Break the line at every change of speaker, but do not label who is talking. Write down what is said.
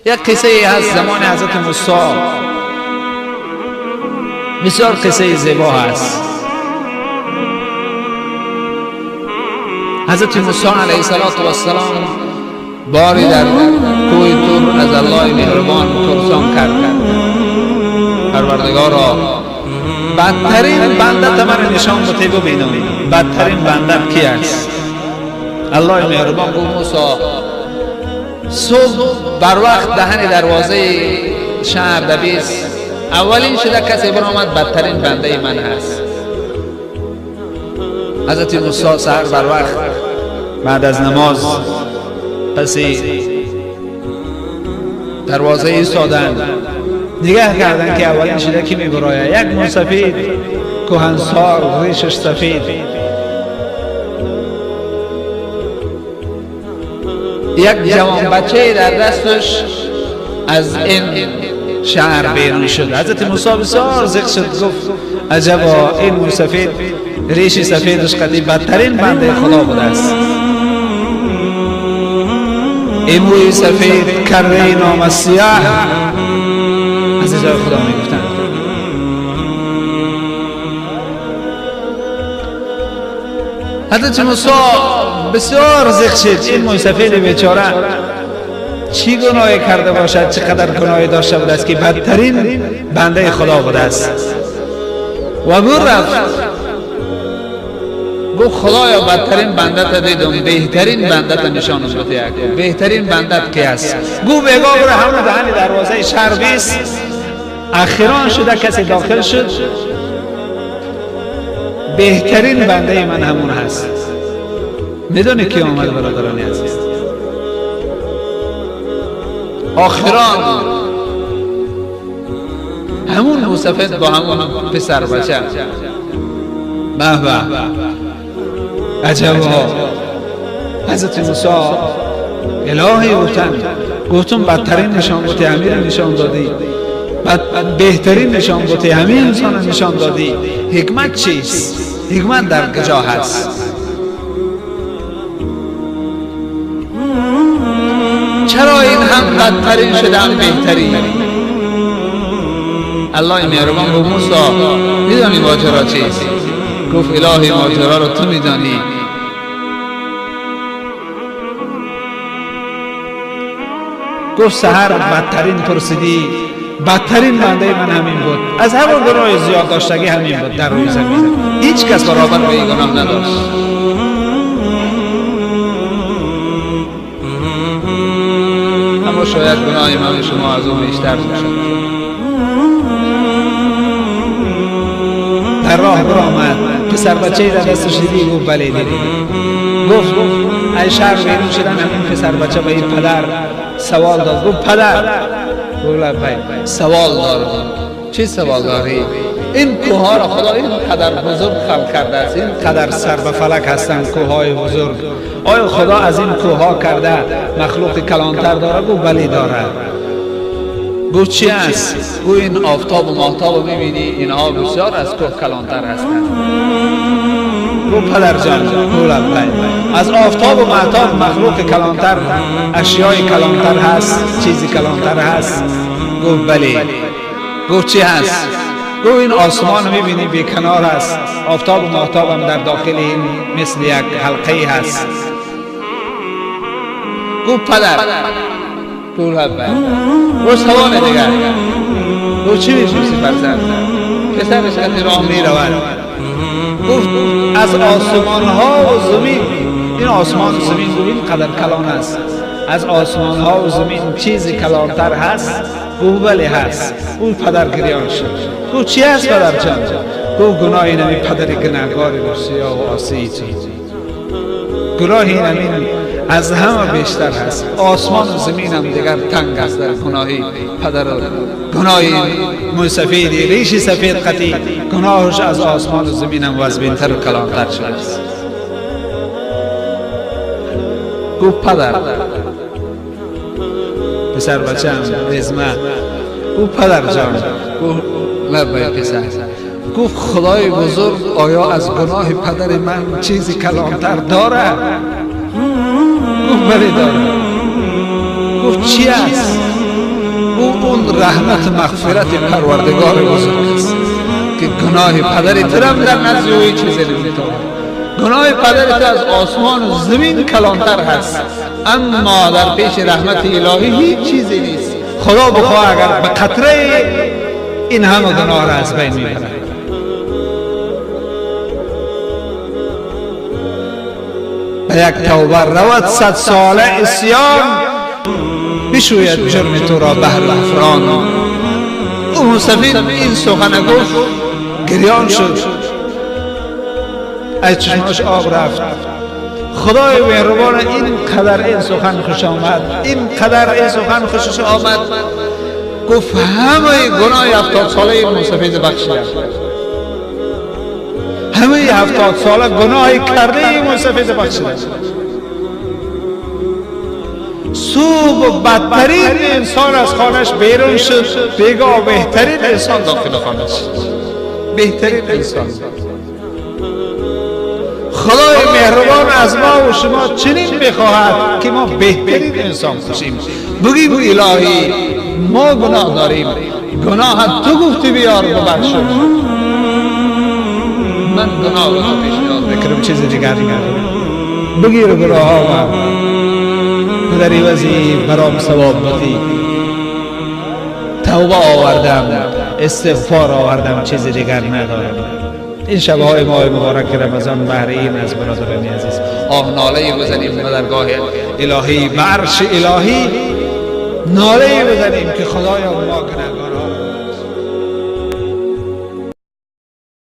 یک قصه هست زمان حضرت موسی، بسیار قصه زیبا هست. حضرت موسی علیه السلام باری در کوه طور از الله مهربان پرسان کرد: پروردگارا، بدترین بنده من نشان بده ببینم، بدترین بنده کی است؟ الله مهربان گفت: موسی، صبح بر وقت دهن دروازه شهر دبیس اولین شده کسی برآمد بدترین بنده من هست. حضرت موسی سحر بر وقت بعد از نماز پس دروازه ایستادن، نگاه کردن که اولین شده کی میبراید؟ یک موسفید کهنسال ریشش سفید، یک جوان بچه در دستش از این شهر بیرون شد. حضرت موسی بسیار ذوق شد، گفت: عجبا، این موسفید ریش سفیدش قدی بدترین بنده خدا بوده است. این موی سفید کره نام سیاه عزیزای خدا میگفتند. حضرت موسی بسیار ذوق شد، این موی سفید بیچاره چی گناهی کرده باشد، چقدر گناهی داشته بوده است که بدترین بنده خدا بوده است. و گو رفت گو: خدایا، بدترین بنده دیدم، بهترین بنده نشانم بده. بهترین بنده کی است؟ گو بگو بره همون دهن دروازه شهر بیست. اخیران شده کسی داخل شد، بهترین بنده من همون هست. میدونی کی آمد برادرانی عزیز؟ آخران همون موسفید با همون پسر بچه. به به، عجبا. حضرت موسی الهی گفتم بدترین نشان بوده امیر نشان دادی، بهترین نشان بوده همین انسان نشان دادی. حکمت چیست؟ حکمت در کجا هست؟ چرا این هم بدترین شده هم بهترین؟ الله مهربان گفت: موسی، میدانی ماجرا چیست؟ گفت: الهی، ماجرا رو تو میدانی. گفت: سحر بدترین پرسیدی، بدترین بنده من همین بود، از همون گناه زیاد داشتگی همین بود در روی زمین. هیچ کس برابر به این گناه نداشت. اما شاید گناه من شما از اون بیشتر باشد. در راه برآمد، پسر بچه‌ای در دستش دیدی؟ گفت: بله دیدی. گفت: ای شهر بیرون شدن همین پسر بچه به این پدر سوال داد. گفت: پدر. گفت: سوال دارم. چی سوال داری؟ این کوه را خدا این قدر بزرگ خلق کرده است، این قدر سر به فلک هستند کوههای بزرگ. آیا خدا از این کوه کرده مخلوق کلانتر داره؟ گفت: بله داره. گفت: چی است؟ گفت: این آفتاب و ماهتاب میبینی، اینها بسیار از کوه کلانتر هستند. گفت: پدر جان. از آفتاب و ماهتاب مخلوق کلانتر، اشیای کلانتر هست، چیزی کلانتر هست؟ گفت: بله. گفت: چی هست؟ گفت: این آسمان میبینی بیکنار است، آفتاب و ماهتاب هم در داخل این مثل یک حلقه هست. گفت: پدر. گفت: سوال دیگر. گفت: چی میپرسی فرزند؟ پسرش از راه میرود. گفت: از آسمان ها و زمین، این آسمان و زمین این قدر کلان است، از آسمان ها و زمین چیزی کلانتر هست؟ گفت: بله هست. اون پدر گریان شد. گفت: چی هست پدر جان؟ گفت: گناهی نمی پدر گناهکاری سیاه و آسی، گناهی نمی از همه بیشتر هست. آسمان و زمین هم دیگر تنگ است در گناهی پدر. گناهی موسفیدی ریشی سفید قطی، گناهش از آسمان و زمین هم وزبینتر و کلانتر شده است. گفت: پدر. پسر بچه هم رزمه. گفت: پدر جان. گفت: لبای پسر. گفت: خدای بزرگ آیا از گناه پدر من چیزی کلانتر داره؟ گفت: بله داره. گفت: چی است؟ اون رحمت مغفرت پروردگار بزرگ است که گناه پدرت هم در نزد او هیچ چیزی نمیتونه. گناه پدرت از آسمان و زمین کلانتر هست، اما در پیش رحمت الهی هیچ چیزی نیست. خدا بخواه اگر به قطره این همه گناه را از بین میبرد. به یک توبه رود 100 ساله عصیان، بشوید جرم تو را بحر افران. او سفید این سخن گفت، گریان شد، از چشماش آب رفت. خدای مهربان این قدر این سخن خوش آمد، این قدر این سخن خوشش آمد، گفت همه گناه 70 ساله این سفید بخشیدم، همه 70 ساله گناه کرده این سفید بخشیدم. صبح بدترین انسان از خانش بیرون شد، بیگاه بهترین انسان داخل خانش، بهترین انسان. خدای مهربان از ما و شما چنین بخواهد که ما بهترین انسان باشیم. بگیم الهی ما گناه داریم، گناه تو گفتی بیار ببخشم، من گناه رو پیشنهاد میکنم، چیز دیگر نمیکنم. بگیر گناه ها و در عوضی برام ثواب بدی. توبه آوردم، استغفار آوردم، چیز دیگر ندارم. این شبهای ماه مبارک رمضان بهر این از برادران عزیز آه ناله بزنیم به درگاه الهی، به عرش الهی ناله بزنیم که خدایا ما گناه